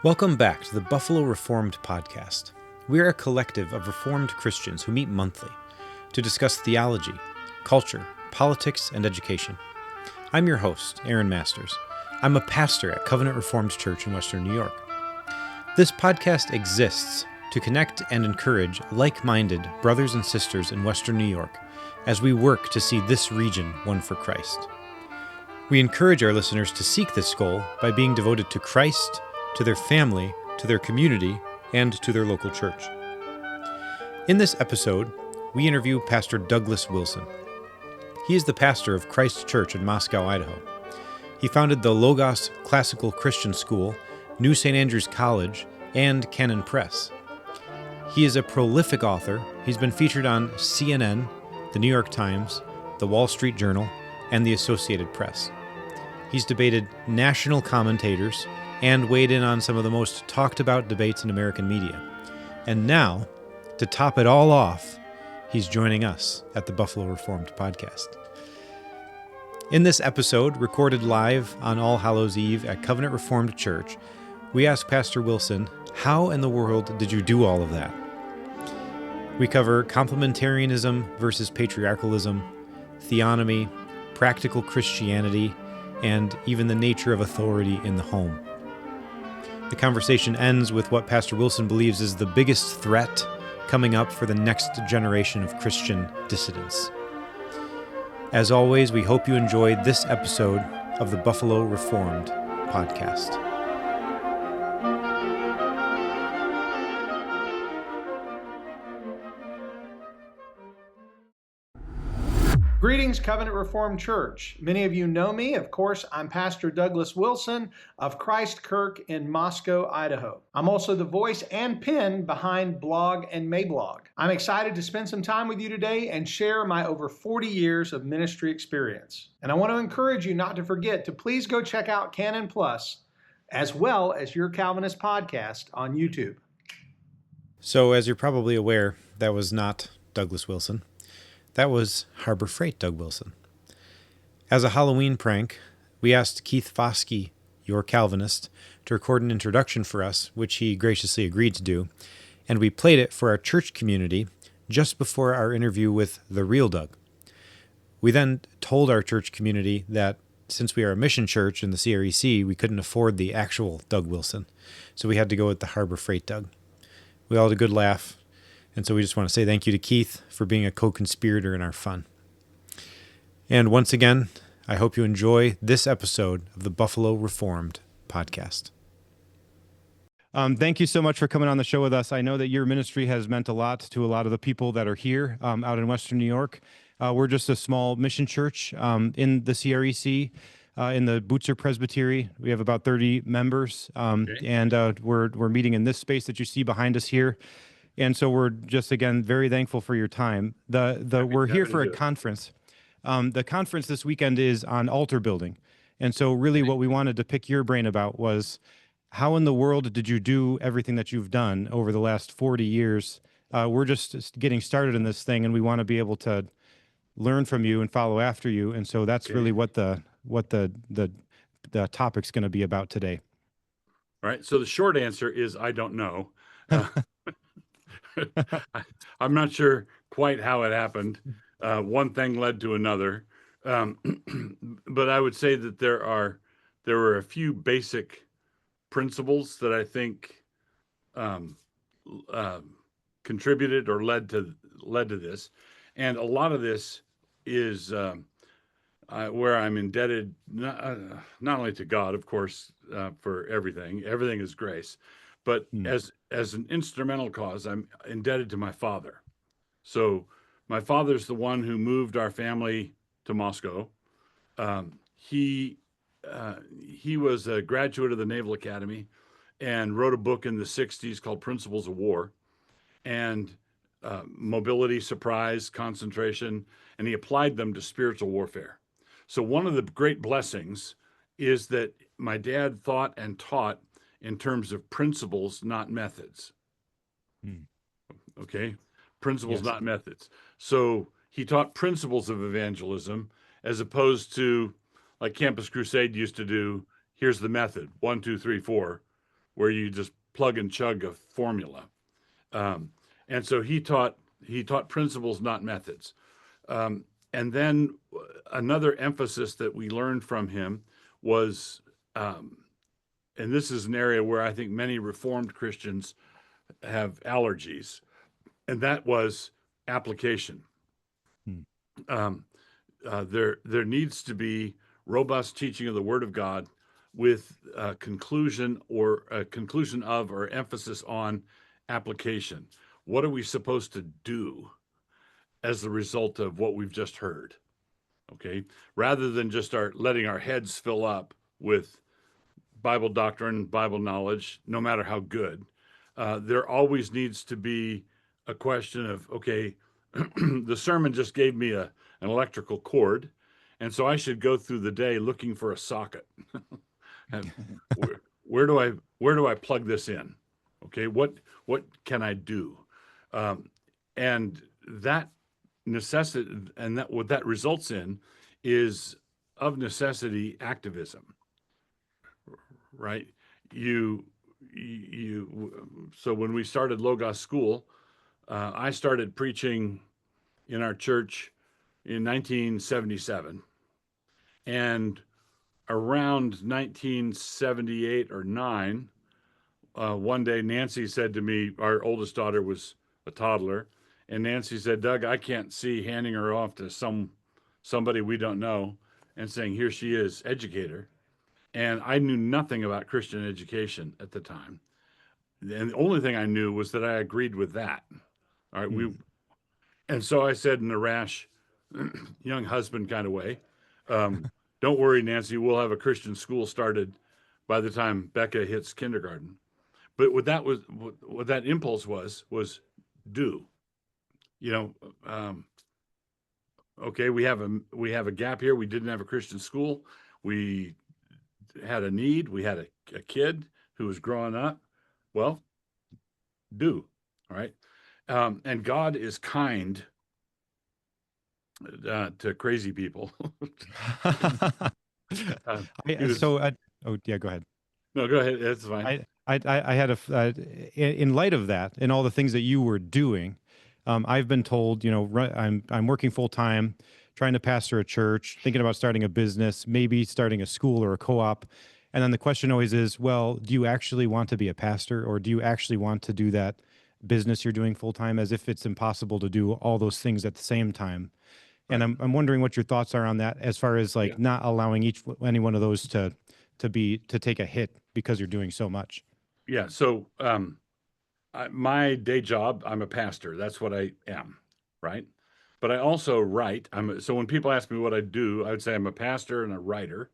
Welcome back to the Buffalo Reformed Podcast. We are a collective of Reformed Christians who meet monthly to discuss theology, culture, politics, and education. I'm your host, Aaron Masters. I'm a pastor at Covenant Reformed Church in Western New York. This podcast exists to connect and encourage like-minded brothers and sisters in Western New York as we work to see this region won for Christ. We encourage our listeners to seek this goal by being devoted to Christ, to their family, to their community, and to their local church. In this episode, we interview Pastor Douglas Wilson. He is the pastor of Christ Church in Moscow, Idaho. He founded the Logos Classical Christian School, New St. Andrews College, and Canon Press. He is a prolific author. He's been featured on CNN, the New York Times, the Wall Street Journal, and the Associated Press. He's debated national commentators and weighed in on some of the most talked about debates in American media. And now, to top it all off, he's joining us at the Buffalo Reformed Podcast. In this episode, recorded live on All Hallows Eve at Covenant Reformed Church, we ask Pastor Wilson, how in the world did you do all of that? We cover complementarianism versus patriarchalism, theonomy, practical Christianity, and even the nature of authority in the home. The conversation ends with what Pastor Wilson believes is the biggest threat coming up for the next generation of Christian dissidents. As always, we hope you enjoyed this episode of the Buffalo Reformed Podcast. Greetings, Covenant Reformed Church. Many of you know me. Of course, I'm Pastor Douglas Wilson of Christ Kirk in Moscow, Idaho. I'm also the voice and pen behind Blog and Mablog. I'm excited to spend some time with you today and share my over 40 years of ministry experience. And I want to encourage you not to forget to please go check out Canon Plus, as well as Your Calvinist Podcast on YouTube. So, as you're probably aware, that was not Douglas Wilson. That was Harbor Freight Doug Wilson. As a Halloween prank, we asked Keith Foskey, Your Calvinist, to record an introduction for us, which he graciously agreed to do, and we played it for our church community just before our interview with the real Doug. We then told our church community that since we are a mission church in the CREC, we couldn't afford the actual Doug Wilson, so we had to go with the Harbor Freight Doug. We all had a good laugh. And so we just want to say thank you to Keith for being a co-conspirator in our fun. And once again, I hope you enjoy this episode of the Buffalo Reformed Podcast. Thank you so much for coming on the show with us. I know that your ministry has meant a lot to a lot of the people that are here out in Western New York. We're just a small mission church in the CREC, in the Butzer Presbytery. We have about 30 members, and we're meeting in this space that you see behind us here. And so we're just, again, very thankful for your time. We're here for a conference. The conference this weekend is on altar building. And so really what we wanted to pick your brain about was, how in the world did you do everything that you've done over the last 40 years? We're just getting started in this thing, and we want to be able to learn from you and follow after you. And so that's really what the topic's going to be about today. All right. So the short answer is I don't know. I'm not sure quite how it happened. One thing led to another. But I would say that there were a few basic principles that I think contributed or led to this. And a lot of this is where I'm indebted not only to God, of course, for everything. Everything is grace. But as an instrumental cause, I'm indebted to my father. So my father's the one who moved our family to Moscow. He was a graduate of the Naval Academy and wrote a book in the 60s called Principles of War, and mobility, surprise, concentration, and he applied them to spiritual warfare. So one of the great blessings is that my dad thought and taught in terms of principles, not methods. Okay? Principles, yes. Not methods. So he taught principles of evangelism as opposed to like Campus Crusade used to do. Here's the method, 1, 2, 3, 4. where you just plug and chug a formula. And so he taught principles, not methods. And then another emphasis that we learned from him was, and this is an area where I think many Reformed Christians have allergies, and that was application. There needs to be robust teaching of the Word of God with a conclusion of or emphasis on application. What are we supposed to do as the result of what we've just heard? Okay, rather than just start letting our heads fill up with Bible doctrine, Bible knowledge, no matter how good, there always needs to be a question of, okay, the sermon just gave me an electrical cord, and so I should go through the day looking for a socket. And where do I plug this in? Okay, what can I do? And that necessity, and that what that results in is of necessity activism, right? So when we started Logos School, I started preaching in our church in 1977, and around 1978 or 9, one day Nancy said to me, our oldest daughter was a toddler, and Nancy said, "Doug, I can't see handing her off to somebody we don't know and saying, 'Here she is, educator.'" And I knew nothing about Christian education at the time. And the only thing I knew was that I agreed with that. All right, and so I said in a rash, young husband kind of way, "Don't worry, Nancy, we'll have a Christian school started by the time Becca hits kindergarten." But what that impulse was do. Okay, we have a gap here. We didn't have a Christian school. We had a need. We had a kid who was growing up. Well, do. All right. And God is kind to crazy people. Oh yeah, go ahead. No, go ahead. That's fine. I had in light of that and all the things that you were doing, I've been told, I'm working full time, trying to pastor a church, thinking about starting a business, maybe starting a school or a co-op. And then the question always is, well, do you actually want to be a pastor, or do you actually want to do that business you're doing full time, as if it's impossible to do all those things at the same time? Right. And I'm wondering what your thoughts are on that, as far as not allowing any one of those to take a hit because you're doing so much. Yeah. So my day job, I'm a pastor. That's what I am, right? But I also write. So when people ask me what I do, I would say I'm a pastor and a writer.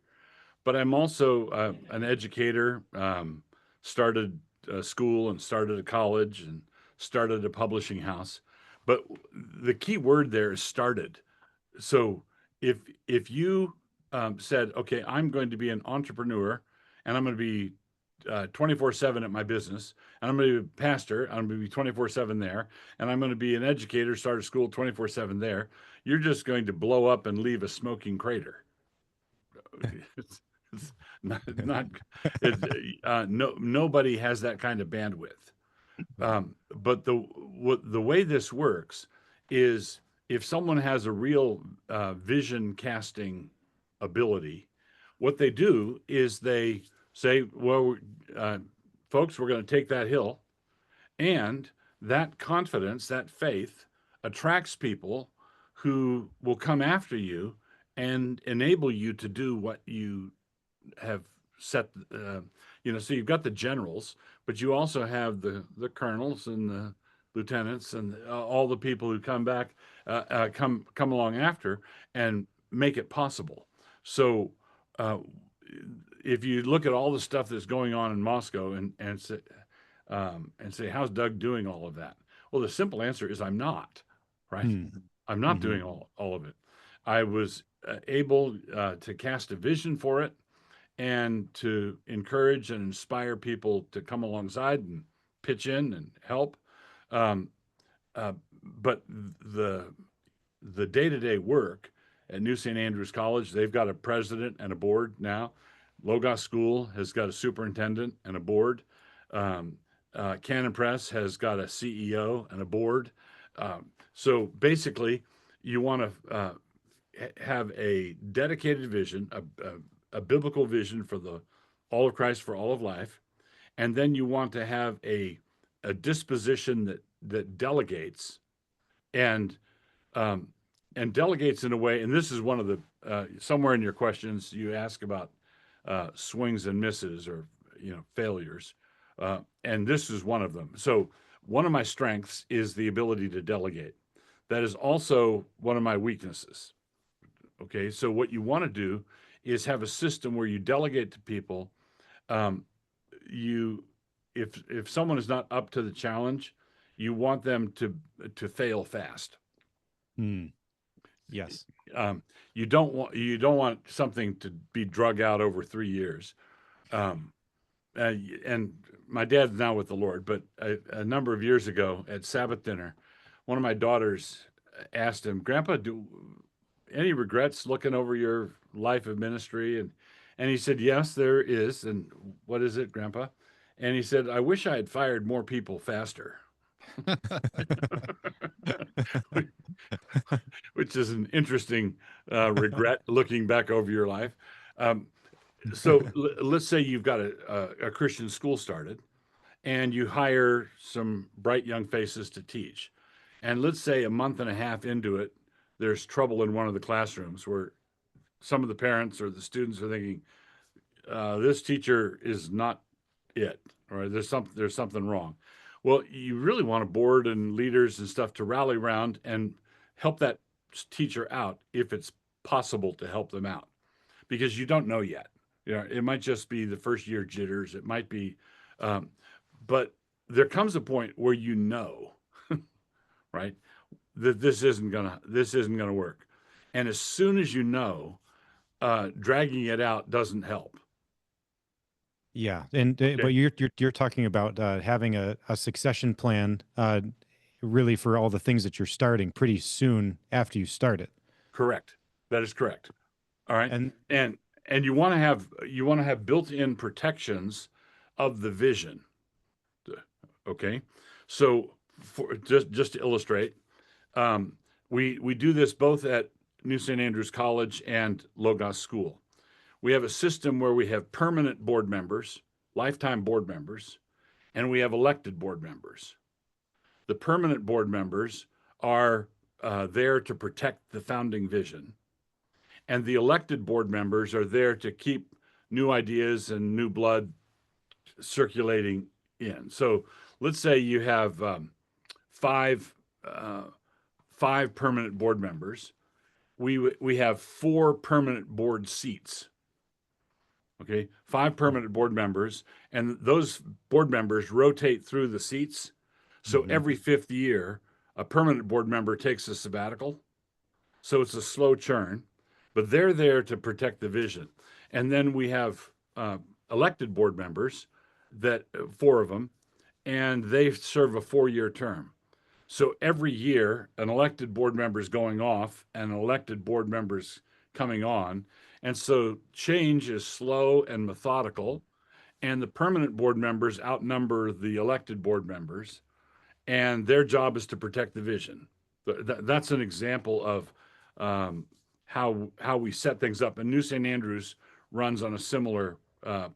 But I'm also an educator. Started a school and started a college and started a publishing house. But the key word there is started. So if you said, okay, I'm going to be an entrepreneur and I'm going to be 24/7 at my business, and I'm going to be a pastor, I'm going to be 24/7 there, and I'm going to be an educator, start a school 24/7 there, you're just going to blow up and leave a smoking crater. It's nobody has that kind of bandwidth. But the way this works is, if someone has a real vision casting ability, what they do is they say, well, folks, we're going to take that hill. And that confidence, that faith, attracts people who will come after you and enable you to do what you have set. So you've got the generals, but you also have the colonels and the lieutenants and all the people who come along after and make it possible. So if you look at all the stuff that's going on in Moscow and say, how's Doug doing all of that? Well, the simple answer is I'm not, right? I'm not doing all of it. I was able to cast a vision for it and to encourage and inspire people to come alongside and pitch in and help. But the day-to-day work at New St. Andrews College, they've got a president and a board now. Logos School has got a superintendent and a board. Canon Press has got a CEO and a board. So basically, you want to have a dedicated vision, a biblical vision for the all of Christ for all of life, and then you want to have a disposition that delegates and delegates in a way. And this is one of the somewhere in your questions you ask about swings and misses or failures, and this is one of them. So one of my strengths is the ability to delegate. That is also one of my weaknesses. Okay, so what you want to do is have a system where you delegate to people. If someone is not up to the challenge, you want them to fail fast. Yes. You don't want something to be drug out over 3 years. And my dad's now with the Lord, but a number of years ago at Sabbath dinner, one of my daughters asked him, "Grandpa, do any regrets looking over your life of ministry?" And he said, "Yes, there is." "And what is it, Grandpa?" And he said, "I wish I had fired more people faster." Which is an interesting regret looking back over your life. So let's say you've got a Christian school started and you hire some bright young faces to teach. And let's say a month and a half into it, there's trouble in one of the classrooms where some of the parents or the students are thinking, this teacher is not it, or there's something wrong. Well, you really want a board and leaders and stuff to rally around and help that teacher out if it's possible to help them out, because you don't know yet. It might just be the first year jitters. It might be, but there comes a point where right, that this isn't gonna work, and as soon as dragging it out doesn't help. Yeah, and but you're talking about having a succession plan, really for all the things that you're starting pretty soon after you start it. Correct. That is correct. All right, and you want to have built-in protections of the vision. Okay, so for just to illustrate, we do this both at New St. Andrews College and Logos School. We have a system where we have permanent board members, lifetime board members, and we have elected board members. The permanent board members are there to protect the founding vision, and the elected board members are there to keep new ideas and new blood circulating in. So let's say you have five permanent board members. We have 4 permanent board seats. Okay, 5 permanent board members, and those board members rotate through the seats. So every 5th year, a permanent board member takes a sabbatical. So it's a slow churn, but they're there to protect the vision. And then we have elected board members, 4 of them, and they serve a 4-year term. So every year, an elected board member is going off and an elected board member's coming on. And so change is slow and methodical, and the permanent board members outnumber the elected board members, and their job is to protect the vision. That's an example of how we set things up. And New St. Andrews runs on a similar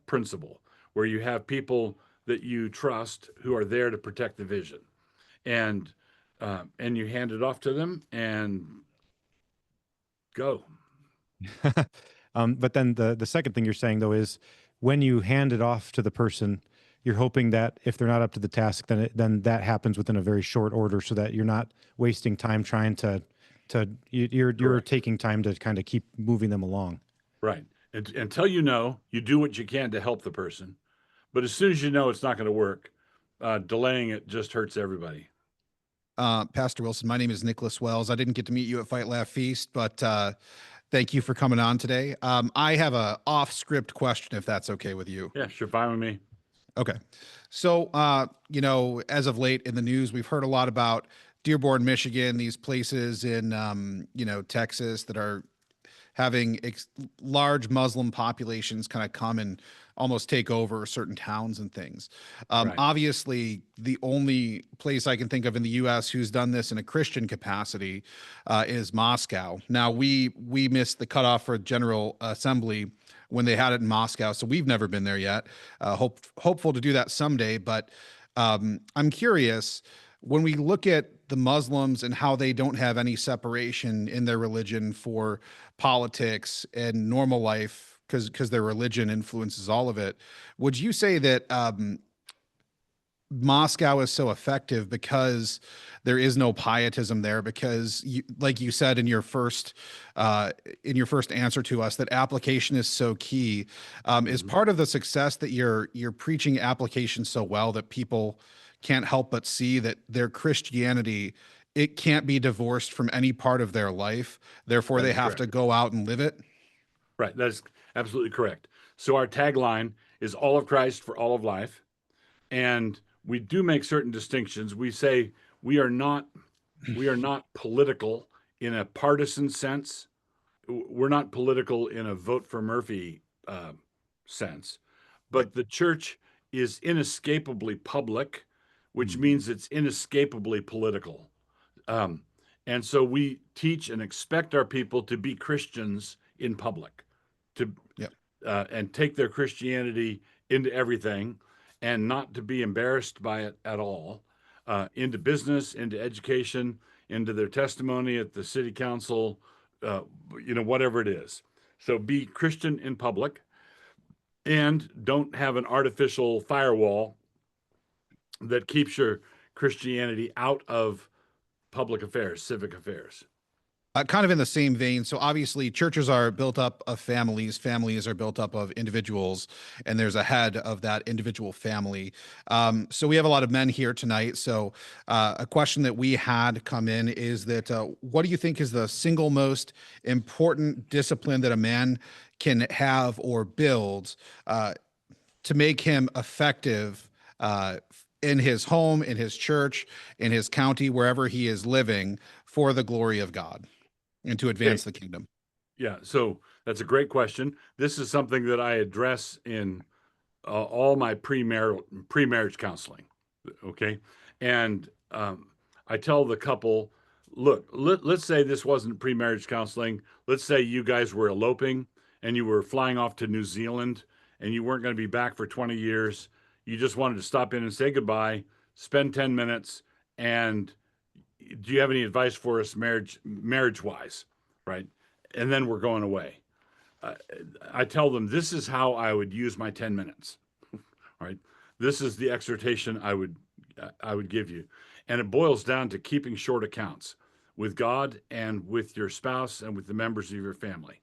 principle, where you have people that you trust who are there to protect the vision, and you hand it off to them and go. But then the second thing you're saying, though, is when you hand it off to the person, you're hoping that if they're not up to the task, then that happens within a very short order, so that you're not wasting time trying you're taking time to kind of keep moving them along. Right. Until you do what you can to help the person. But as soon as you know it's not going to work, delaying it just hurts everybody. Pastor Wilson, my name is Nicholas Wells. I didn't get to meet you at Fight Laugh Feast, but thank you for coming on today. I have a off-script question, if that's okay with you. Yeah, sure. Fine with me. Okay. So, as of late in the news, we've heard a lot about Dearborn, Michigan, these places in, Texas that are having large Muslim populations kind of come and almost take over certain towns and things. Right. Obviously, the only place I can think of in the U.S. who's done this in a Christian capacity is Moscow. Now, we missed the cutoff for General Assembly when they had it in Moscow, so we've never been there yet. Hopeful to do that someday, but I'm curious, when we look at the Muslims and how they don't have any separation in their religion for politics and normal life, because their religion influences all of it, would you say that Moscow is so effective because there is no pietism there? Because like you said in your first answer to us, that application is so key. Is part of the success that you're preaching application so well that people can't help but see that their Christianity, it can't be divorced from any part of their life. Therefore, they have to go out and live it. Right. That's absolutely correct. So our tagline is all of Christ for all of life. And we do make certain distinctions. We say we are not political in a partisan sense. We're not political in a vote for Murphy sense, but the church is inescapably public, which means it's inescapably political. And so we teach and expect our people to be Christians in public, and take their Christianity into everything, and not to be embarrassed by it at all, into business, into education, into their testimony at the city council, whatever it is. So be Christian in public, and don't have an artificial firewall that keeps your Christianity out of public affairs, civic affairs. Kind of in the same vein. So obviously churches are built up of families. Families are built up of individuals, and there's a head of that individual family. So we have a lot of men here tonight. So a question that we had come in is that what do you think is the single most important discipline that a man can have or build to make him effective in his home, in his church, in his county, wherever he is living, for the glory of God and to advance the kingdom? Yeah, so that's a great question. This is something that I address in all my pre-marriage counseling. Okay, and I tell the couple, look, let's say this wasn't pre-marriage counseling. Let's say you guys were eloping and you were flying off to New Zealand and you weren't going to be back for 20 years. You just wanted to stop in and say goodbye, spend 10 minutes, and do you have any advice for us marriage-wise, right? And then we're going away. I tell them, this is how I would use my 10 minutes, right? This is the exhortation I would give you. And it boils down to keeping short accounts with God and with your spouse and with the members of your family.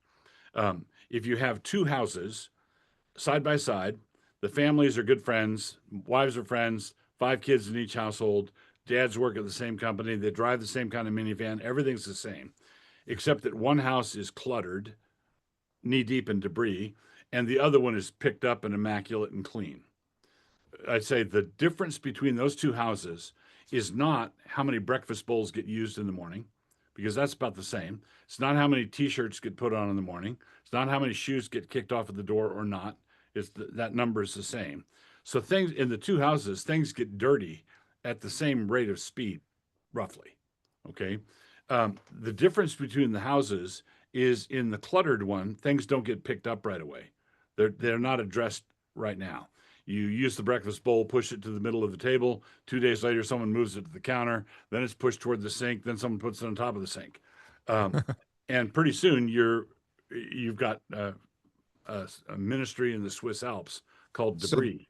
If you have two houses side by side, the families are good friends, wives are friends, 5 kids in each household, dads work at the same company, they drive the same kind of minivan, everything's the same, except that one house is cluttered, knee-deep in debris, and the other one is picked up and immaculate and clean. I'd say the difference between those two houses is not how many breakfast bowls get used in the morning, because that's about the same. It's not how many T-shirts get put on in the morning. It's not how many shoes get kicked off at the door or not. That number is the same. So things in the two houses, things get dirty at the same rate of speed, roughly. Okay. The difference between the houses is in the cluttered one, things don't get picked up right away. They're not addressed right now. You use the breakfast bowl, push it to the middle of the table. 2 days later, someone moves it to the counter. Then it's pushed toward the sink. Then someone puts it on top of the sink. And pretty soon you've got a ministry in the Swiss Alps called debris.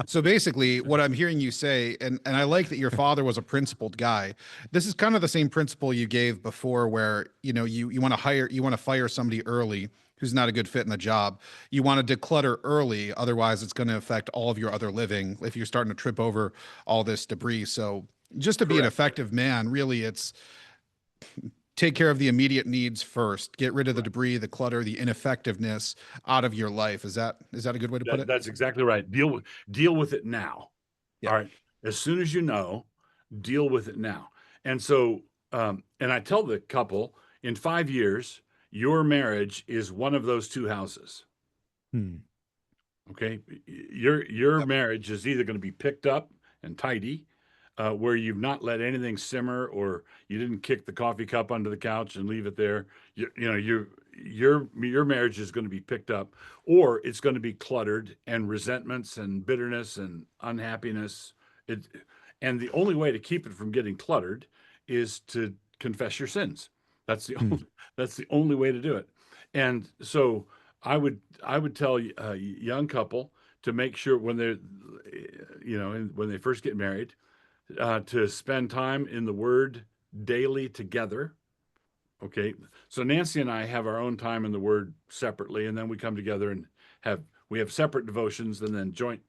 So basically what I'm hearing you say, and I like that your father was a principled guy. This is kind of the same principle you gave before, where, you want to fire somebody early who's not a good fit in the job. You want to declutter early. Otherwise it's going to affect all of your other living if you're starting to trip over all this debris. So just to be an effective man, really, it's take care of the immediate needs first. Get rid of the debris, the clutter, the ineffectiveness out of your life. Is that a good way to put it? That's exactly right. Deal with it now. Yeah. All right. As soon as you know, deal with it now. And so, and I tell the couple, in 5 years, your marriage is one of those two houses. Hmm. Okay, your Yep. marriage is either going to be picked up and tidy, where you've not let anything simmer, or you didn't kick the coffee cup under the couch and leave it there. Your marriage is going to be picked up, or it's going to be cluttered and resentments and bitterness and unhappiness. It, and the only way to keep it from getting cluttered is to confess your sins. That's the Hmm. that's the only way to do it. And so I would tell a young couple to make sure when they're when they first get married, to spend time in the Word daily together. Okay, so Nancy and I have our own time in the Word separately, and then we come together and we have separate devotions and then joint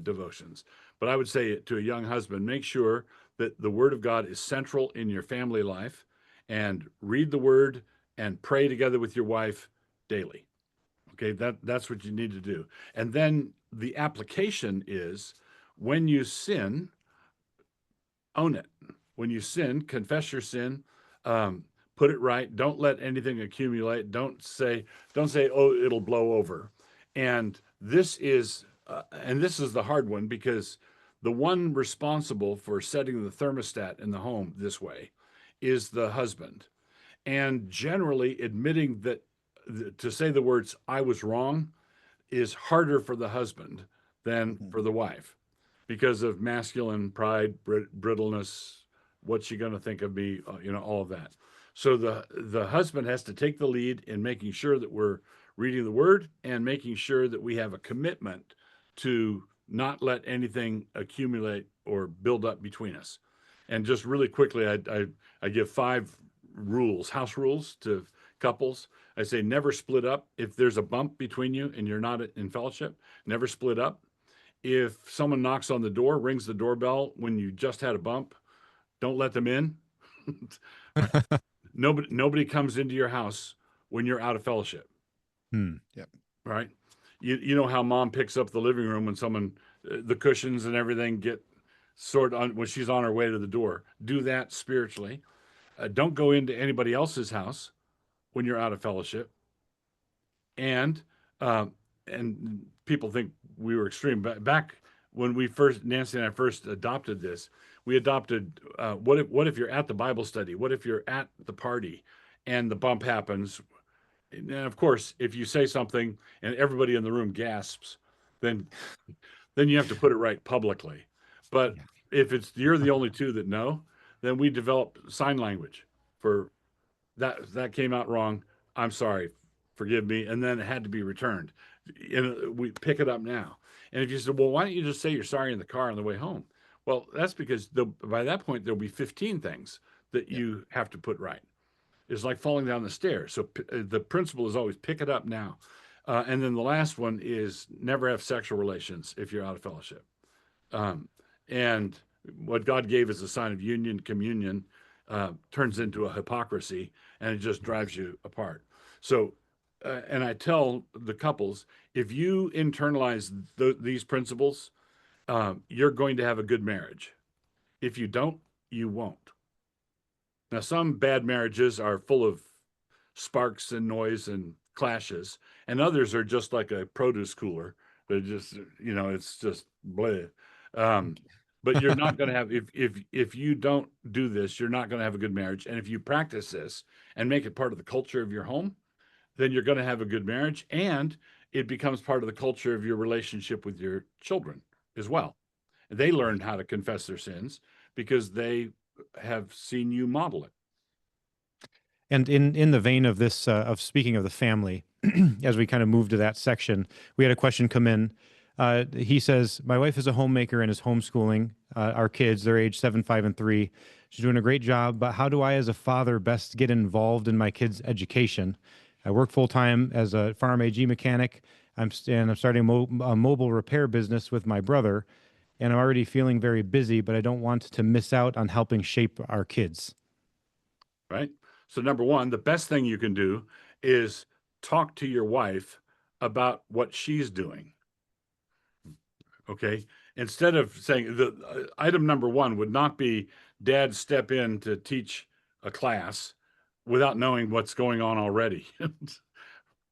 devotions. But I would say to a young husband, make sure that the Word of God is central in your family life, and read the Word and pray together with your wife daily. Okay, that's what you need to do. And then the application is, when you sin, own it. When you sin, confess your sin, put it right. Don't let anything accumulate. Don't say, oh, it'll blow over. And this is the hard one, because the one responsible for setting the thermostat in the home this way is the husband. And generally admitting that, to say the words "I was wrong" is harder for the husband than for the wife, because of masculine pride, brittleness. What's she going to think of me? All of that. So the husband has to take the lead in making sure that we're reading the Word, and making sure that we have a commitment to not let anything accumulate or build up between us. And just really quickly, I give 5 rules, house rules, to couples. I say, never split up. If there's a bump between you and you're not in fellowship, never split up. If someone knocks on the door, rings the doorbell when you just had a bump, don't let them in. Nobody comes into your house when you're out of fellowship. Hmm. Yep. Right? You know how mom picks up the living room when someone, the cushions and everything get sort on when she's on her way to the door. Do that spiritually. Don't go into anybody else's house when you're out of fellowship. And people think we were extreme, but back when Nancy and I first adopted this, we adopted, what if you're at the Bible study? What if you're at the party and the bump happens? And of course, if you say something and everybody in the room gasps, then you have to put it right publicly. But if you're the only two that know, then we develop sign language for that came out wrong. I'm sorry, forgive me. And then it had to be returned. And we pick it up now. And if you said, well, why don't you just say you're sorry in the car on the way home? Well, that's because by that point, there'll be 15 things that you have to put right. It's like falling down the stairs. So the principle is always pick it up now. And then the last one is never have sexual relations if you're out of fellowship. And what God gave as a sign of union, communion, turns into a hypocrisy, and it just drives you apart. So, and I tell the couples, if you internalize these principles, you're going to have a good marriage. If you don't, you won't. Now, some bad marriages are full of sparks and noise and clashes, and others are just like a produce cooler. They're just, it's just bleh. But you're not going to have, if you don't do this, you're not going to have a good marriage. And if you practice this and make it part of the culture of your home, then you're going to have a good marriage, and it becomes part of the culture of your relationship with your children as well. They learn how to confess their sins because they have seen you model it. And in the vein of this, of speaking of the family, as we kind of move to that section, we had a question come in. He says, my wife is a homemaker and is homeschooling our kids. They're age 7, 5, and 3. She's doing a great job, but how do I, as a father, best get involved in my kids' education? I work full-time as a farm AG mechanic. I'm starting a mobile repair business with my brother, and I'm already feeling very busy, but I don't want to miss out on helping shape our kids. Right? So number one, the best thing you can do is talk to your wife about what she's doing. Okay. Instead of saying item number one would not be dad step in to teach a class. without knowing what's going on already.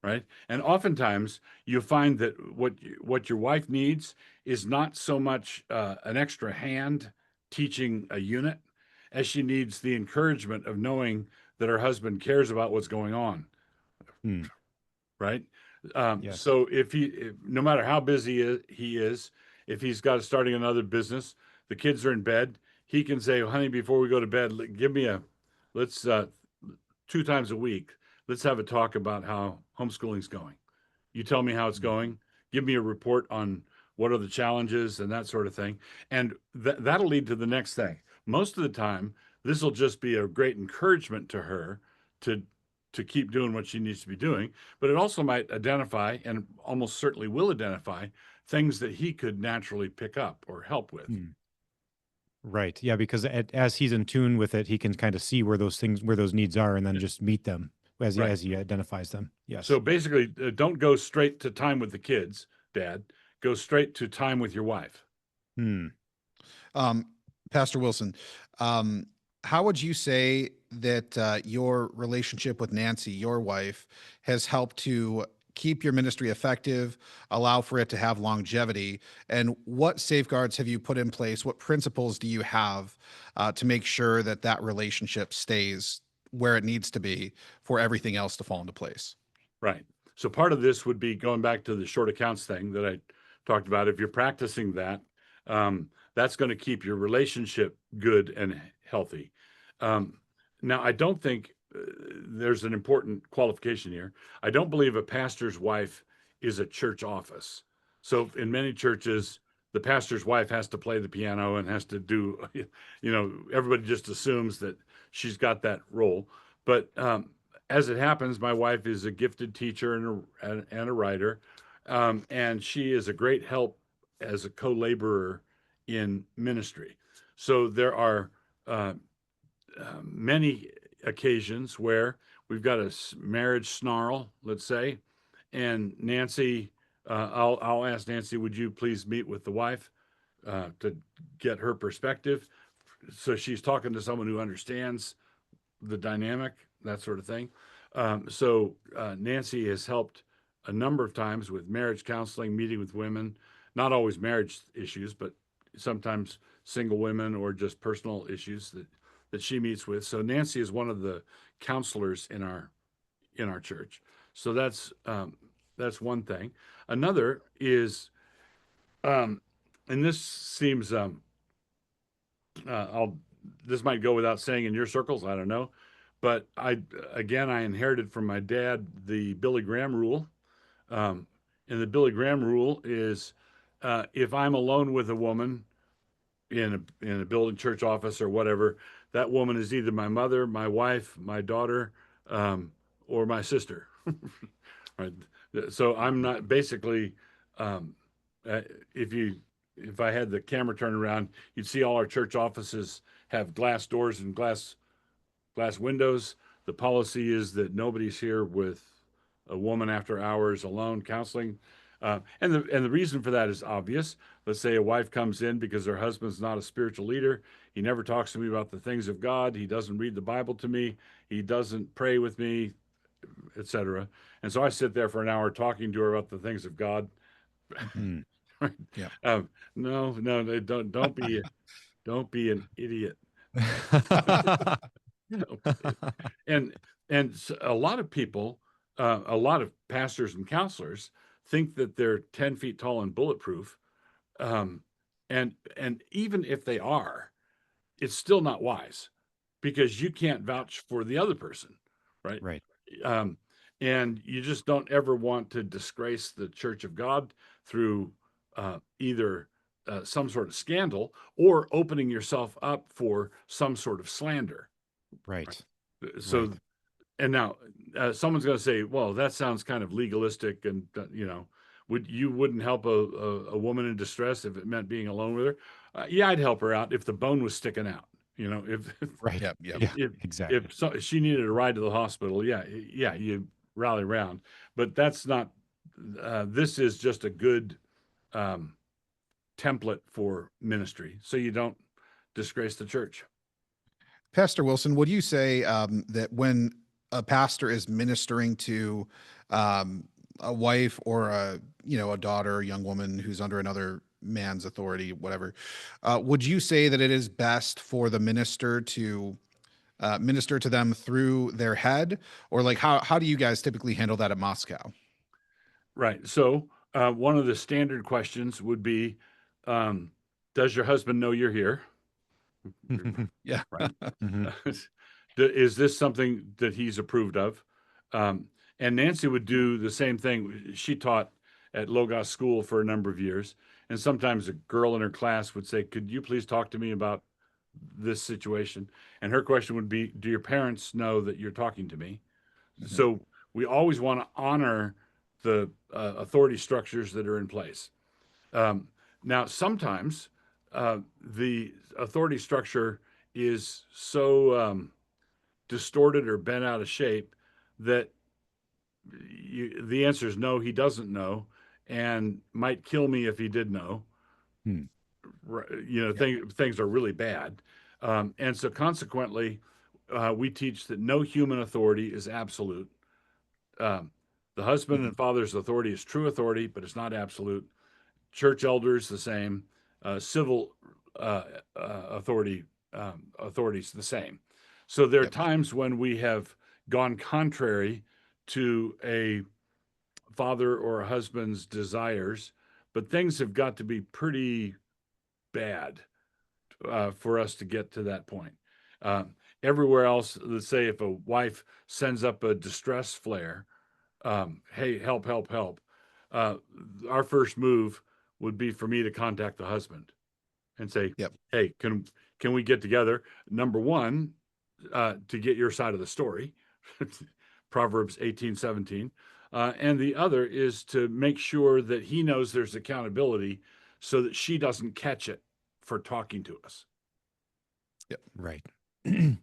Right? And oftentimes you find that what your wife needs is not so much an extra hand teaching a unit as she needs the encouragement of knowing that her husband cares about what's going on. Hmm. Right? Yes. So no matter how busy he is, if he's got starting another business, the kids are in bed, he can say, honey, before we go to bed, let's 2 times a week, let's have a talk about how homeschooling's going. You tell me how it's going, give me a report on what are the challenges and that sort of thing. And that'll lead to the next thing. Most of the time, this will just be a great encouragement to her to keep doing what she needs to be doing, but it also might identify, and almost certainly will identify, things that he could naturally pick up or help with. Right. Yeah, because as he's in tune with it, he can kind of see where those needs are, and then just meet them as Right. he identifies them. Yes. So basically, don't go straight to time with the kids, Dad. Go straight to time with your wife. Pastor Wilson, how would you say that your relationship with Nancy, your wife, has helped to keep your ministry effective, allow for it to have longevity? And what safeguards have you put in place? What principles do you have to make sure that that relationship stays where it needs to be for everything else to fall into place? Right. So part of this would be going back to the short accounts thing that I talked about. If you're practicing that, that's going to keep your relationship good and healthy. Now, I don't think there's an important qualification here. I don't believe a pastor's wife is a church office. So in many churches, the pastor's wife has to play the piano and has to do, everybody just assumes that she's got that role. But as it happens, my wife is a gifted teacher and a writer, and she is a great help as a co-laborer in ministry. So there are many occasions where we've got a marriage snarl, let's say, and Nancy, I'll ask Nancy, would you please meet with the wife to get her perspective? So she's talking to someone who understands the dynamic, that sort of thing. So Nancy has helped a number of times with marriage counseling, meeting with women, not always marriage issues, but sometimes single women or just personal issues that she meets with. So Nancy is one of the counselors in our church. So that's one thing. Another is, and this seems, this might go without saying in your circles, I don't know, but I inherited from my dad the Billy Graham rule. And the Billy Graham rule is, if I'm alone with a woman in a building, church office, or whatever, that woman is either my mother, my wife, my daughter, or my sister. Right. So I'm not basically, if I had the camera turned around, you'd see all our church offices have glass doors and glass windows. The policy is that nobody's here with a woman after hours alone counseling. And the reason for that is obvious. Let's say a wife comes in because her husband's not a spiritual leader. He never talks to me about the things of God. He doesn't read the Bible to me. He doesn't pray with me, etc. And so I sit there for an hour talking to her about the things of God. Yeah. No, don't be an idiot. And a lot of people, a lot of pastors and counselors think that they're 10 feet tall and bulletproof. And even if they are, it's still not wise, because you can't vouch for the other person, right? Right. And you just don't ever want to disgrace the Church of God through either some sort of scandal or opening yourself up for some sort of slander. Right. So, right. And now someone's going to say, well, that sounds kind of legalistic, and wouldn't help a woman in distress if it meant being alone with her? Yeah, I'd help her out if the bone was sticking out. If Right. if Exactly. if she needed a ride to the hospital, yeah, you rally around. But that's not. This is just a good template for ministry, so you don't disgrace the church. Pastor Wilson, would you say that when a pastor is ministering to a wife or a daughter, a young woman who's under another man's authority, whatever, would you say that it is best for the minister to minister to them through their head, or like how do you guys typically handle that at Moscow? Right. So one of the standard questions would be, does your husband know you're here? Yeah. Right. Mhm. Is this something that he's approved of? And Nancy would do the same thing. She taught at Logos School for a number of years. And sometimes a girl in her class would say, could you please talk to me about this situation? And her question would be, do your parents know that you're talking to me? So we always want to honor the authority structures that are in place. Now, sometimes the authority structure is so distorted or bent out of shape that the answer is no, he doesn't know, and might kill me if he did know. Hmm. Things are really bad. And so consequently, we teach that no human authority is absolute. The husband and father's authority is true authority, but it's not absolute. Church elders, the same. Civil authorities, the same. So there are times when we have gone contrary to a father or a husband's desires, but things have got to be pretty bad for us to get to that point. Everywhere else, let's say if a wife sends up a distress flare, hey, help, help, help. Our first move would be for me to contact the husband and say, hey, can we get together? Number one, to get your side of the story, Proverbs 18:17. And the other is to make sure that he knows there's accountability so that she doesn't catch it for talking to us. Yep. Right.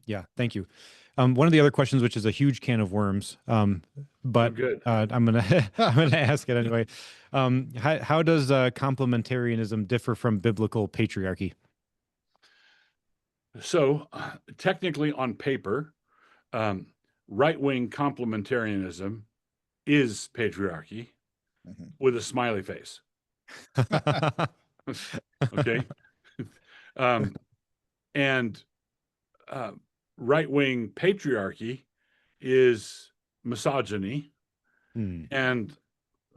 Yeah. Thank you. One of the other questions, which is a huge can of worms, but good. I'm gonna ask it anyway. How does complementarianism differ from biblical patriarchy? So technically, on paper, right-wing complementarianism is patriarchy with a smiley face. Okay. And right-wing patriarchy is misogyny. And,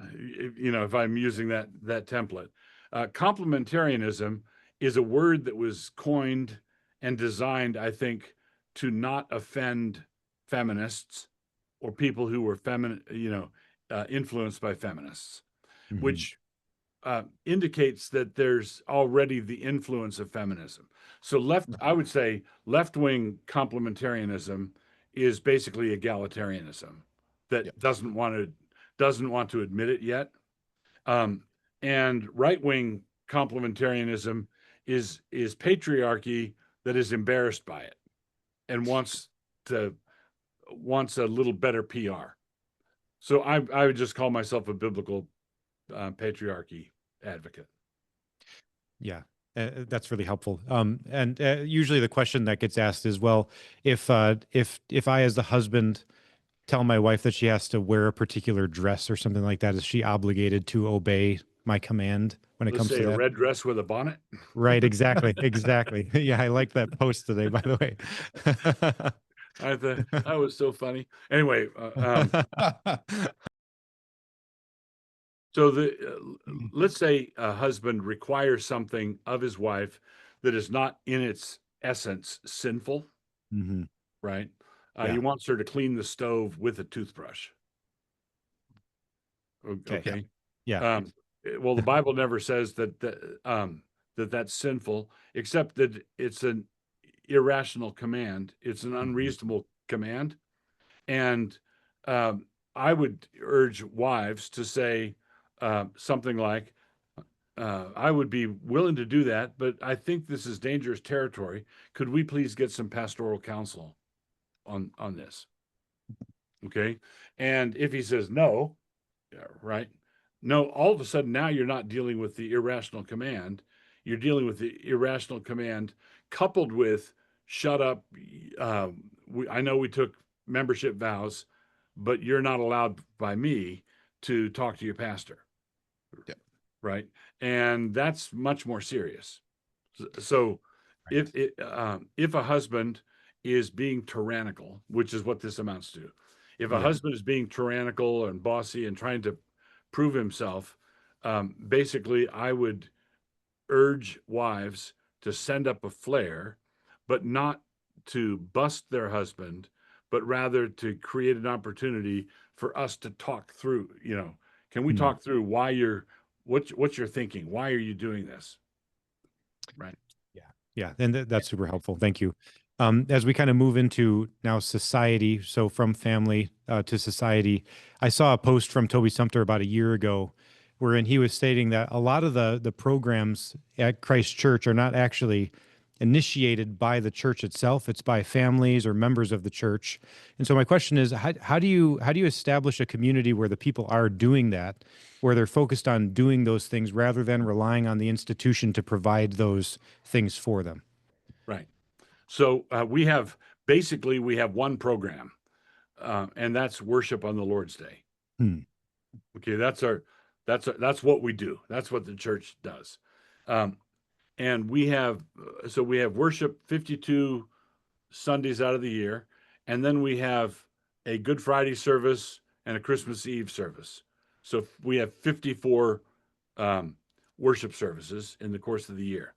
if I'm using that template, complementarianism is a word that was coined and designed, I think, to not offend feminists or people who were influenced by feminists, which indicates that there's already the influence of feminism. So I would say left-wing complementarianism is basically egalitarianism that doesn't want to admit it yet. And right-wing complementarianism is patriarchy that is embarrassed by it and wants a little better PR. So I would just call myself a biblical patriarchy advocate. Yeah, that's really helpful. And usually the question that gets asked is, well, if I, as the husband, tell my wife that she has to wear a particular dress or something like that, is she obligated to obey my command when it comes to that? A red dress with a bonnet. Right. Exactly. Exactly. Yeah, I like that post today, by the way. I thought that was so funny. Anyway, so let's say a husband requires something of his wife that is not in its essence sinful, right? He wants her to clean the stove with a toothbrush. Okay. Yeah. Well, the Bible never says that's sinful, except that it's an irrational command. It's an unreasonable command. And I would urge wives to say something like, I would be willing to do that, but I think this is dangerous territory. Could we please get some pastoral counsel on this? Okay. And if he says no, right? No, all of a sudden now you're not dealing with the irrational command. You're dealing with the irrational command coupled with shut up. I know we took membership vows, but you're not allowed by me to talk to your pastor. Yeah. Right. And that's much more serious. So Right. if a husband is being tyrannical, which is what this amounts to, if a Yeah. husband is being tyrannical and bossy and trying to prove himself, basically, I would urge wives to send up a flare, but not to bust their husband, but rather to create an opportunity for us to talk through, can we Hmm. talk through what's your thinking? Why are you doing this? Right. Yeah, and that's super helpful. Thank you. As we kind of move into now society, so from family to society, I saw a post from Toby Sumter about a year ago, wherein he was stating that a lot of the programs at Christ Church are not actually initiated by the church itself; it's by families or members of the church. And so my question is, how do you establish a community where the people are doing that, where they're focused on doing those things rather than relying on the institution to provide those things for them? Right. So we have one program, and that's worship on the Lord's Day. Hmm. Okay, that's what we do. That's what the church does. And we have worship 52 Sundays out of the year, and then we have a Good Friday service and a Christmas Eve service. So we have 54 worship services in the course of the year.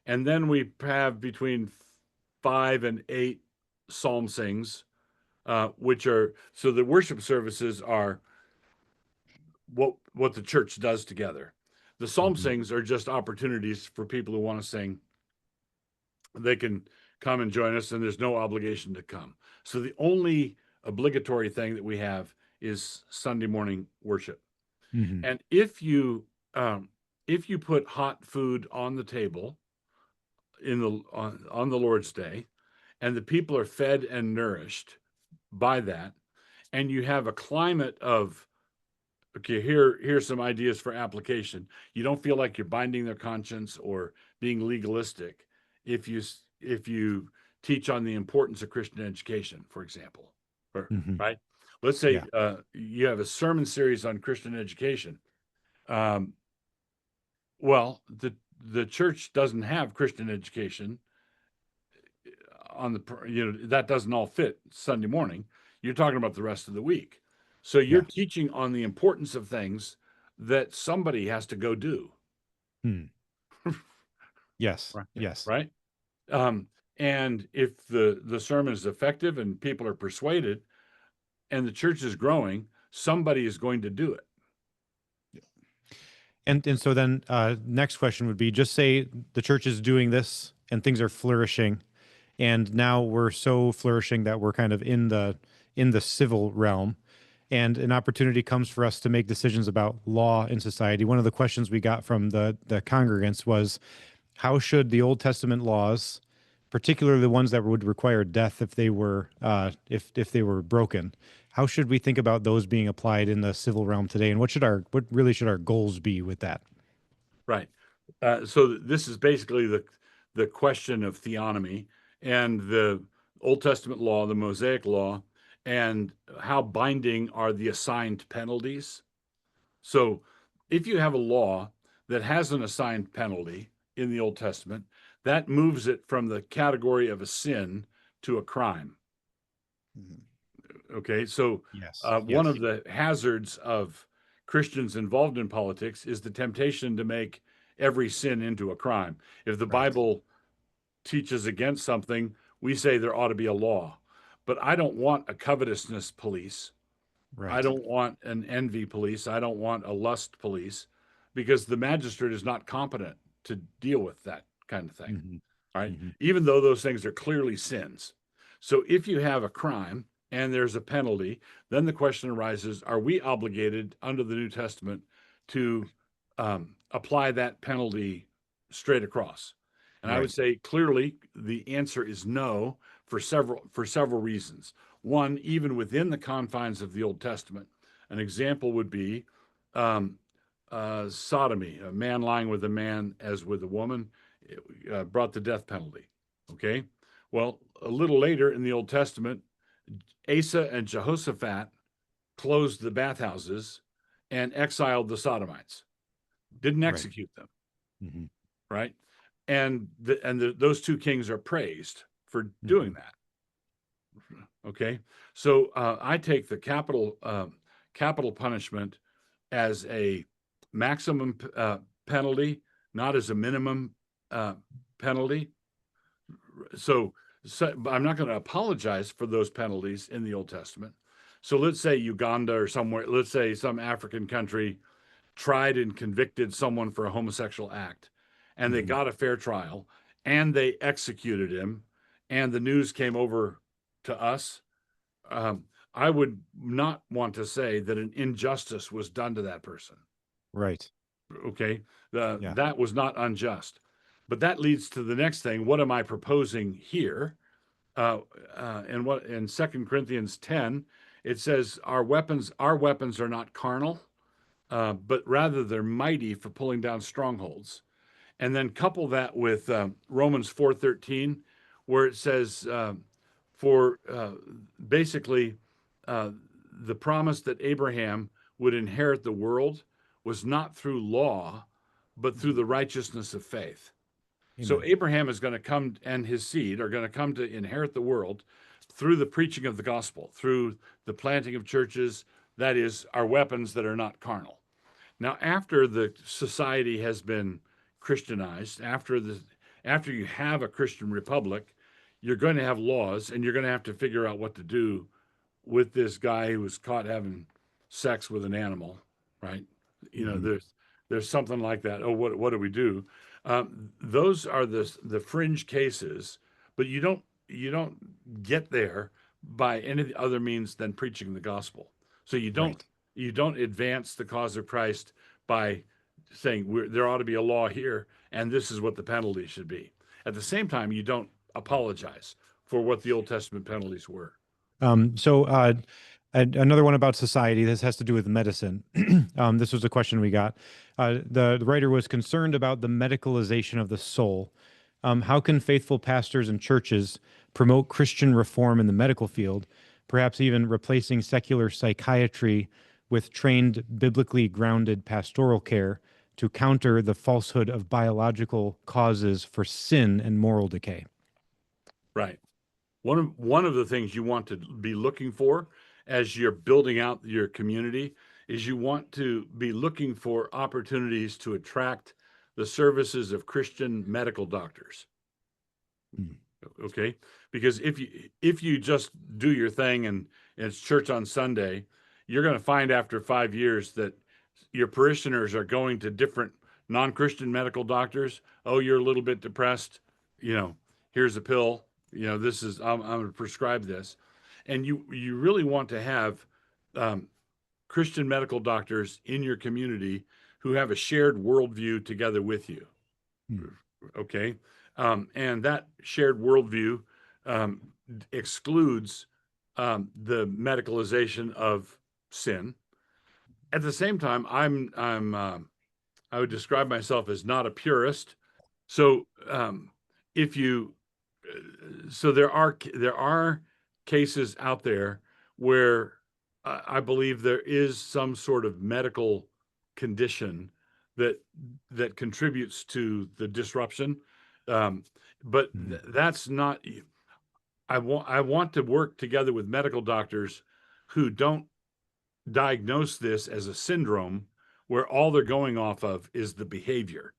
And then we have between 5 and 8 psalm sings, which are, so the worship services are what the church does together. The psalm Mhm. sings are just opportunities for people who want to sing. They can come and join us, and there's no obligation to come. So the only obligatory thing that we have is Sunday morning worship. Mhm. And if you put hot food on the table on the Lord's Day, and the people are fed and nourished by that, and you have a climate of, okay, here's some ideas for application. You don't feel like you're binding their conscience or being legalistic if you teach on the importance of Christian education, for example, Mhm. right? Let's say Yeah. you have a sermon series on Christian education. Well, the church doesn't have Christian education on that doesn't all fit Sunday morning. You're talking about the rest of the week. So you're Yeah. teaching on the importance of things that somebody has to go do. Hmm. Yes. Right. Yes. Right. And if the sermon is effective and people are persuaded and the church is growing, somebody is going to do it. And so then next question would be, just say the church is doing this and things are flourishing, and now we're so flourishing that we're kind of in the civil realm, and an opportunity comes for us to make decisions about law in society. One of the questions we got from the congregants was, how should the Old Testament laws, particularly the ones that would require death if they were if they were broken, how should we think about those being applied in the civil realm today, and what really should our goals be with that? Right. So this is basically the question of theonomy and the Old Testament law, the Mosaic law, and how binding are the assigned penalties. So if you have a law that has an assigned penalty in the Old Testament, that moves it from the category of a sin to a crime. Okay, so Yes. one of the hazards of Christians involved in politics is the temptation to make every sin into a crime. If the Right. Bible teaches against something, we say there ought to be a law. But I don't want a covetousness police. Right. I don't want an envy police. I don't want a lust police, because the magistrate is not competent to deal with that kind of thing. Mhm. Right? Mhm. Even though those things are clearly sins. So if you have a crime and there's a penalty, then the question arises, are we obligated under the New Testament to apply that penalty straight across? And I would Right. say clearly the answer is no, for several reasons. One, even within the confines of the Old Testament, an example would be sodomy, a man lying with a man as with a woman, brought the death penalty. Okay. Well, a little later in the Old Testament, Asa and Jehoshaphat closed the bathhouses and exiled the Sodomites. Didn't execute them, Mm-hmm. right? And those two kings are praised for doing that. Okay, so I take the capital punishment as a maximum penalty, not as a minimum penalty. So I'm not going to apologize for those penalties in the Old Testament. So let's say Uganda or somewhere, let's say some African country tried and convicted someone for a homosexual act, and they got a fair trial, and they executed him, and the news came over to us. I would not want to say that an injustice was done to that person. Right. Okay. That was not unjust. But that leads to the next thing. What am I proposing here? And what in 2 Corinthians 10, it says our weapons are not carnal, but rather they're mighty for pulling down strongholds. And then couple that with Romans 4:13, where it says basically the promise that Abraham would inherit the world was not through law, but through the righteousness of faith. Amen. So Abraham is going to come, and his seed are going to come to inherit the world through the preaching of the gospel, through the planting of churches, that is, our weapons that are not carnal. Now, after the society has been Christianized, after you have a Christian republic, you're going to have laws, and you're going to have to figure out what to do with this guy who was caught having sex with an animal, right? You know, there's something like that. Oh, what do we do? Those are the fringe cases, but you don't get there by any other means than preaching the gospel. So you don't advance the cause of Christ by saying there ought to be a law here, and this is what the penalty should be. At the same time, you don't apologize for what the Old Testament penalties were. Another one about society. This has to do with medicine. This was a question we got. The writer was concerned about the medicalization of the soul. How can faithful pastors and churches promote Christian reform in the medical field, perhaps even replacing secular psychiatry with trained, biblically grounded pastoral care to counter the falsehood of biological causes for sin and moral decay? Right. One of the things you want to be looking for as you're building out your community is you want to be looking for opportunities to attract the services of Christian medical doctors. Okay? Because if you just do your thing and it's church on Sunday, you're going to find after 5 years that your parishioners are going to different non-Christian medical doctors. Oh, you're a little bit depressed. Here's a pill. I'm going to prescribe this. And you really want to have Christian medical doctors in your community who have a shared worldview together with you. Okay? And that shared worldview excludes the medicalization of sin. At the same time, I would describe myself as not a purist. So there are cases out there where I believe there is some sort of medical condition that contributes to the disruption, but that's not. I want to work together with medical doctors who don't diagnose this as a syndrome where all they're going off of is the behavior.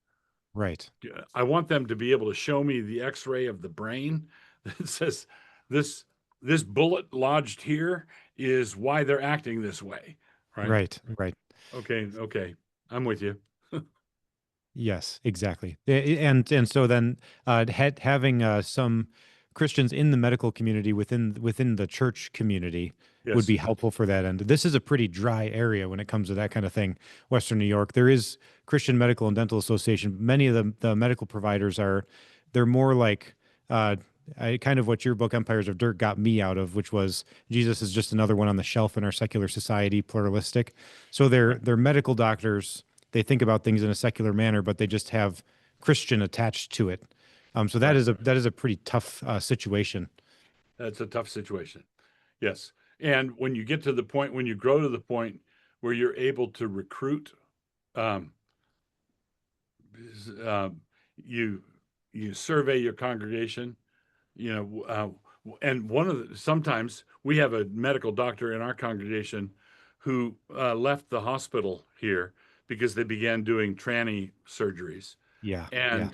Right. I want them to be able to show me the X-ray of the brain that says this bullet lodged here is why they're acting this way. Right. Okay. I'm with you. Yes, exactly. And so then having some Christians in the medical community within the church community would be helpful for that end. This is a pretty dry area when it comes to that kind of thing. Western New York, there is Christian Medical and Dental Association. Many of the medical providers they're more like kind of what your book Empires of Dirt got me out of, which was Jesus is just another one on the shelf in our secular society, pluralistic. So they're medical doctors. They think about things in a secular manner, but they just have Christian attached to it. So that is a pretty tough situation. That's a tough situation. Yes. And when you get to the point, when you grow to the point where you're able to recruit, um, uh, you you survey your congregation, you know, and sometimes we have a medical doctor in our congregation who left the hospital here because they began doing tranny surgeries, Yeah. Yeah.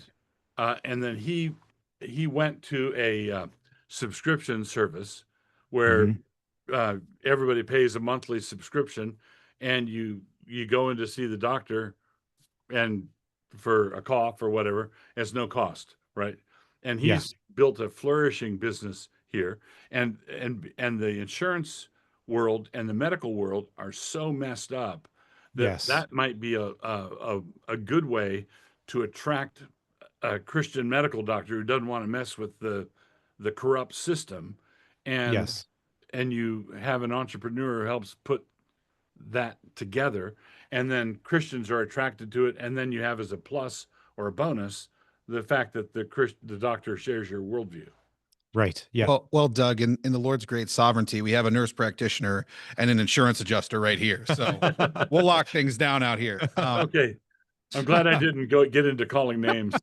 and then he went to a subscription service where Mhm. everybody pays a monthly subscription, and you go in to see the doctor, and for a cough or whatever, it's no cost, right? And Yeah. he's built a flourishing business here, and the insurance world and the medical world are so messed up that Yes. that might be a good way to attract a Christian medical doctor who doesn't want to mess with the corrupt system, and Yes. you have an entrepreneur who helps put that together, and then Christians are attracted to it, and then you have as a plus or a bonus the fact that the doctor shares your worldview. Right. Yeah. Well, Doug, in the Lord's great sovereignty, we have a nurse practitioner and an insurance adjuster right here. So we'll lock things down out here. Okay, I'm glad I didn't get into calling names.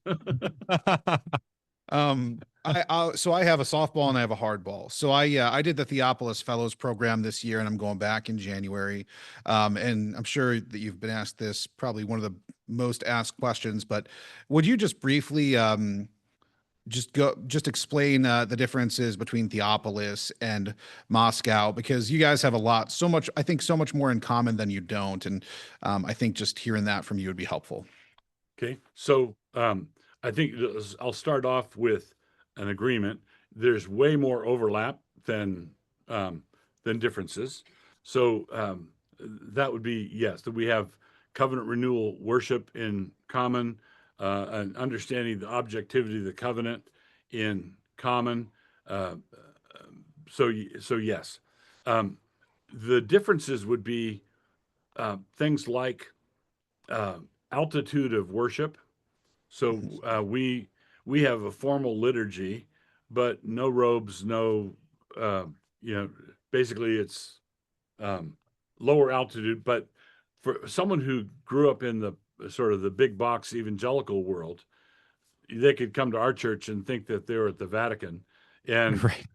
So I have a softball and I have a hardball. So I did the Theopolis Fellows program this year, and I'm going back in January. And I'm sure that you've been asked this, probably one of the most asked questions, but would you just briefly just explain the differences between Theopolis and Moscow, because you guys have I think so much more in common than you don't, and I think just hearing that from you would be helpful. Okay, so I think I'll start off with an agreement. There's way more overlap than differences. So that would be yes, that we have covenant renewal worship in common, and understanding the objectivity of the covenant in common. Uh, so yes, um, the differences would be things like uh, altitude of worship. So we have a formal liturgy, but no robes, no uh, you know, basically it's lower altitude. But for someone who grew up in the sort of the big box evangelical world, they could come to our church and think that they're at the Vatican, and Right.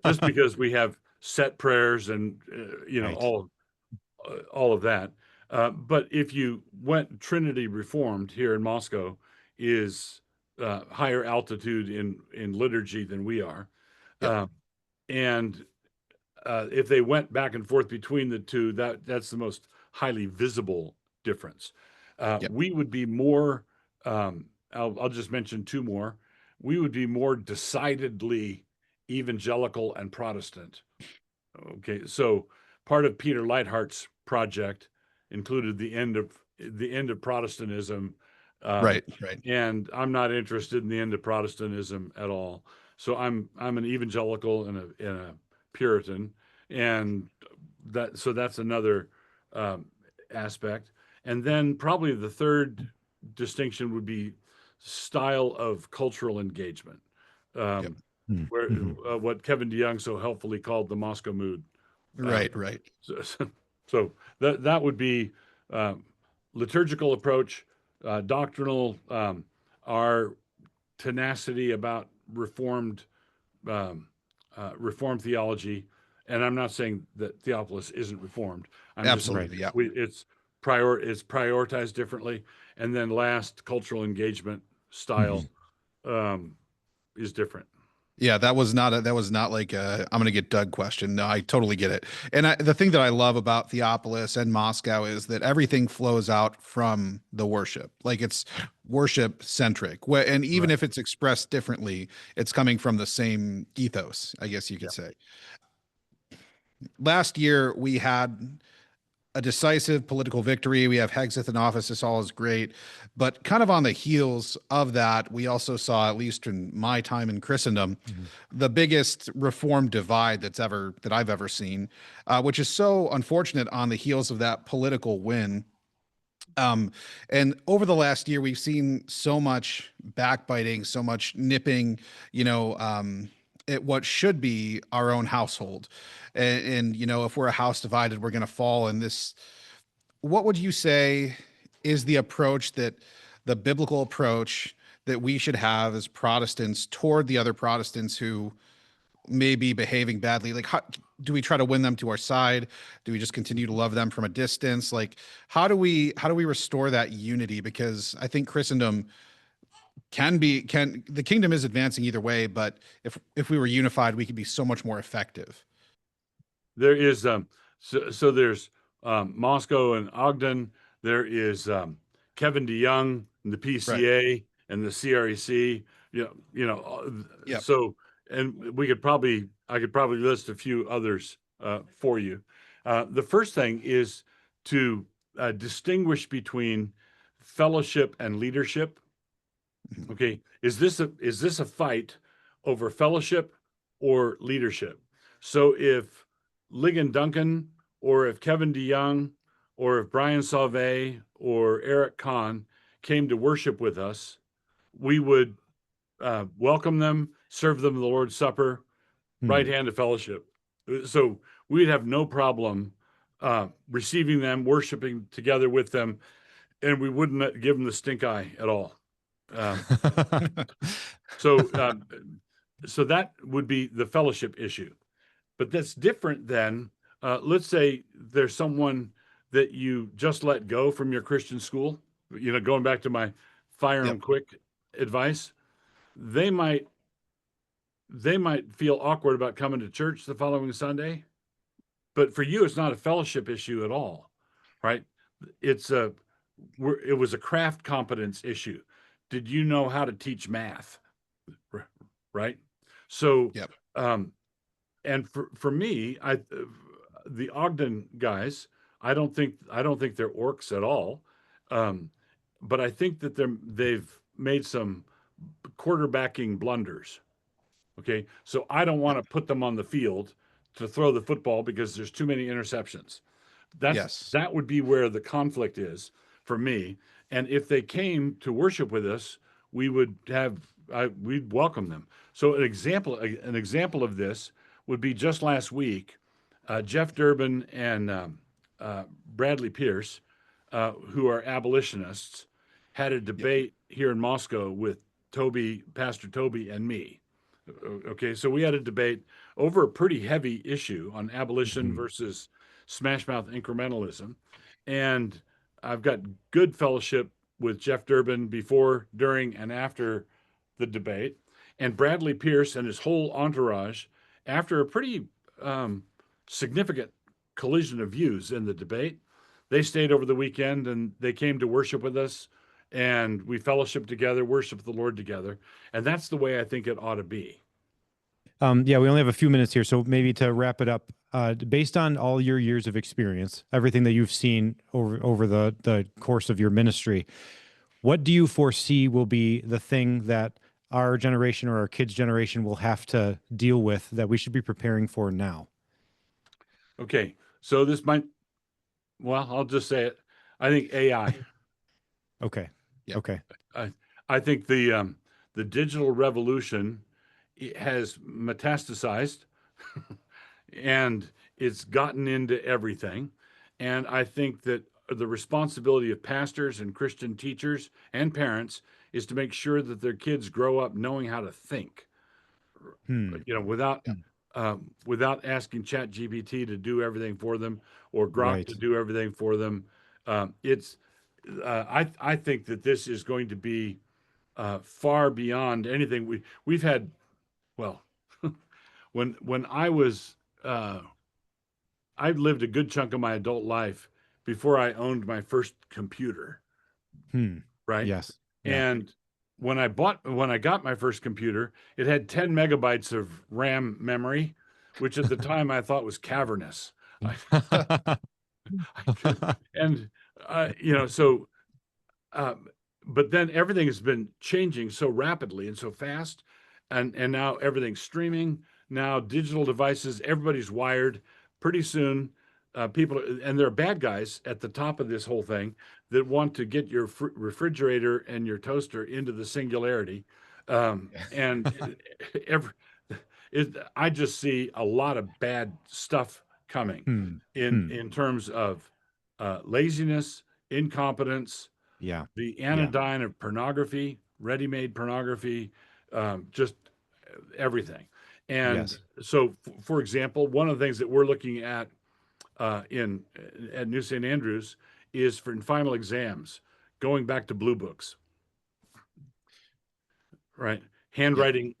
just because we have set prayers and Right. all of that. But if you went Trinity Reformed here in Moscow, is higher altitude in liturgy than we are, Yep. and if they went back and forth between the two, that's the most highly visible difference. Yep. We would be more. I'll just mention two more. We would be more decidedly evangelical and Protestant. Okay, so part of Peter Leithart's project included the end of Protestantism, Right. and I'm not interested in the end of Protestantism at all. So I'm an evangelical and a Puritan, and that's another aspect. And then probably the third distinction would be style of cultural engagement, Yep. where Mhm. what Kevin DeYoung so helpfully called the Moscow mood. Right. So that would be liturgical approach, doctrinal, our tenacity about reformed theology. And I'm not saying that Theopolis isn't reformed. I'm just saying Absolutely. Yeah. it's prioritized differently. And then last, cultural engagement style is different. Yeah, that was not like a I'm gonna get Doug question. No, I totally get it. And the thing that I love about Theopolis and Moscow is that everything flows out from the worship. Like it's worship centric. And even Right. if it's expressed differently, it's coming from the same ethos, I guess you could say. Last year we had a decisive political victory. We have Hegseth in office. This all is great. But kind of on the heels of that, we also saw, at least in my time in Christendom, the biggest reform divide that I've ever seen, which is so unfortunate on the heels of that political win. And over the last year, we've seen so much backbiting, so much nipping, at what should be our own household. And if we're a house divided, we're going to fall in this. What would you say is the biblical approach that we should have as Protestants toward the other Protestants who may be behaving badly? Like, how do we try to win them to our side? Do we just continue to love them from a distance? Like, how do we restore that unity? Because I think Christendom the kingdom is advancing either way, but if we were unified, we could be so much more effective. There is so there's Moscow and Ogden. There is Kevin DeYoung and the PCA and the CREC. Yep. So, and I could probably list a few others for you. The first thing is to distinguish between fellowship and leadership. Okay, is this a fight over fellowship or leadership? So if Ligon Duncan, or if Kevin DeYoung, or if Brian Sauvé or Eric Kahn came to worship with us, we would welcome them, serve them the Lord's Supper, right hand of fellowship. So we'd have no problem receiving them, worshiping together with them, and we wouldn't give them the stink eye at all. So that would be the fellowship issue. But that's different than, let's say there's someone that you just let go from your Christian school, going back to my fire them quick advice. They might feel awkward about coming to church the following Sunday, but for you, it's not a fellowship issue at all, right? It was a craft competence issue. Did you know how to teach math? Right. So, and for me, the Ogden guys, I don't think they're orcs at all. But I think that they've made some quarterbacking blunders. Okay. So I don't want to put them on the field to throw the football because there's too many interceptions. That would be where the conflict is for me. And if they came to worship with us, we'd welcome them. So an example of this would be just last week, Jeff Durbin and Bradley Pierce, who are abolitionists, had a debate here in Moscow with Pastor Toby and me. Okay, so we had a debate over a pretty heavy issue on abolition versus smash mouth incrementalism. And I've got good fellowship with Jeff Durbin before, during, and after the debate. And Bradley Pierce and his whole entourage, after a pretty significant collision of views in the debate, they stayed over the weekend and they came to worship with us, and we fellowship together, worship the Lord together. And that's the way I think it ought to be. We only have a few minutes here, so maybe to wrap it up, based on all your years of experience, everything that you've seen over the course of your ministry, what do you foresee will be the thing that our generation or our kids' generation will have to deal with that we should be preparing for now? Okay, so I'll just say it. I think AI. Okay. Yep. Okay. I think the digital revolution has metastasized and it's gotten into everything. And I think that the responsibility of pastors and Christian teachers and parents is to make sure that their kids grow up knowing how to think, without asking ChatGPT to do everything for them or Grok to do everything for them. I think that this is going to be far beyond anything we've had. Well, when I was, I lived a good chunk of my adult life before I owned my first computer. Right. Yes. Yeah. And when I got my first computer, it had 10 megabytes of RAM memory, which at the time I thought was cavernous. But then everything has been changing so rapidly and so fast. And now everything's streaming. Now digital devices, everybody's wired. Pretty soon, people, and there are bad guys at the top of this whole thing that want to get your refrigerator and your toaster into the singularity. And I just see a lot of bad stuff coming in terms of laziness, incompetence, Yeah. the anodyne of pornography, ready-made pornography, just everything. And so, for example, one of the things that we're looking at at New St. Andrews is for final exams, going back to blue books, right? Handwriting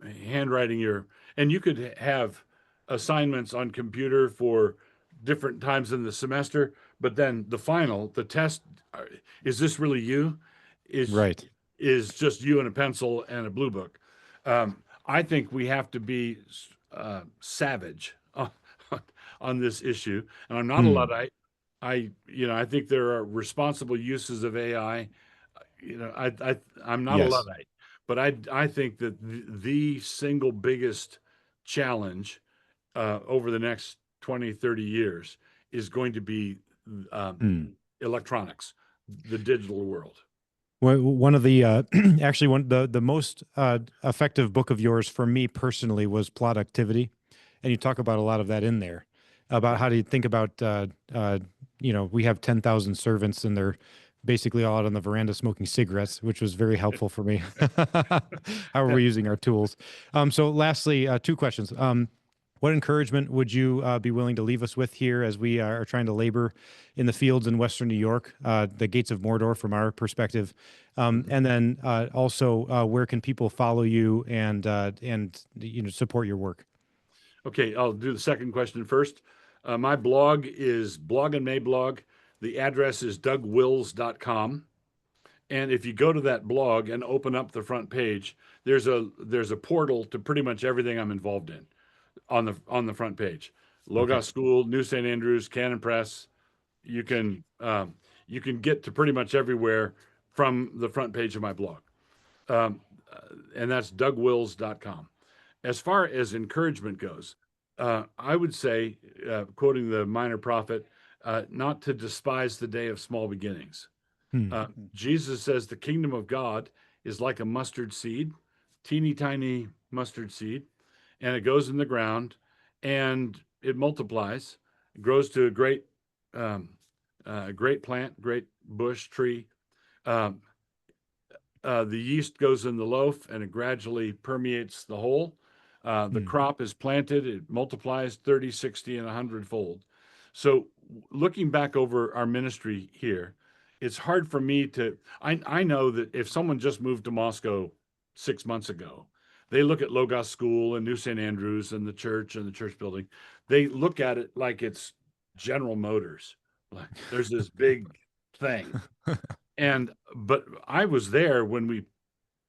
and you could have assignments on computer for different times in the semester, but then the test, is this really you? Is just you and a pencil and a blue book. I think we have to be savage on this issue, and I'm not a Luddite. I think there are responsible uses of AI. I'm not a Luddite, but I think that the single biggest challenge over the next 20, 30 years is going to be electronics, the digital world. Well, one of the actually the most effective book of yours for me personally was Productivity, and you talk about a lot of that in there, about how do you think about we have 10,000 servants and they're basically all out on the veranda smoking cigarettes, which was very helpful for me. How are we using our tools? So lastly, 2 questions. What encouragement would you be willing to leave us with here as we are trying to labor in the fields in Western New York, the gates of Mordor from our perspective? And then also, where can people follow you and support your work? Okay, I'll do the second question first. My blog is Blog and Mablog. The address is dougwills.com. And if you go to that blog and open up the front page, there's a portal to pretty much everything I'm involved in on the front page. Logos School, New St. Andrews, Canon Press. You can get to pretty much everywhere from the front page of my blog. And that's dougwills.com. As far as encouragement goes, I would say, quoting the minor prophet, not to despise the day of small beginnings. Jesus says the kingdom of God is like a mustard seed, teeny tiny mustard seed, and it goes in the ground and it multiplies, it grows to a great plant, great bush tree. The yeast goes in the loaf and it gradually permeates the whole. The crop is planted, it multiplies 30, 60, and 100-fold. So looking back over our ministry here, it's hard for me to, I know that if someone just moved to Moscow 6 months ago, they look at Logos School and New St. Andrews and the church building. They look at it like it's General Motors. Like there's this big thing. But I was there when we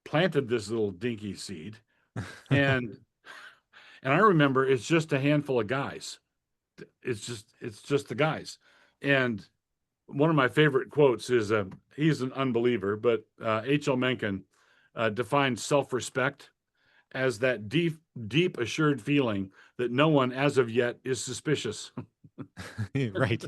planted this little dinky seed. And I remember it's just a handful of guys. It's just the guys. And one of my favorite quotes is, he's an unbeliever, but H.L. Mencken defines self-respect as that deep assured feeling that no one as of yet is suspicious. Right.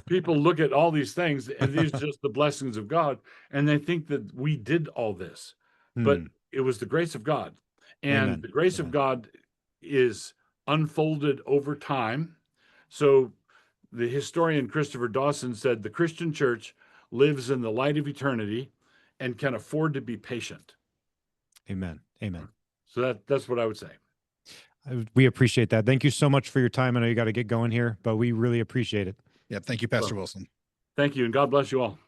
People look at all these things and these are just the blessings of God, and they think that we did all this, but it was the grace of God. And Amen. The grace of God is unfolded over time. So the historian Christopher Dawson said the Christian church lives in the light of eternity and can afford to be patient. Amen. Amen. So that's what I would say. We appreciate that. Thank you so much for your time. I know you got to get going here, but we really appreciate it. Yeah. Thank you, Pastor Wilson. Thank you, and God bless you all.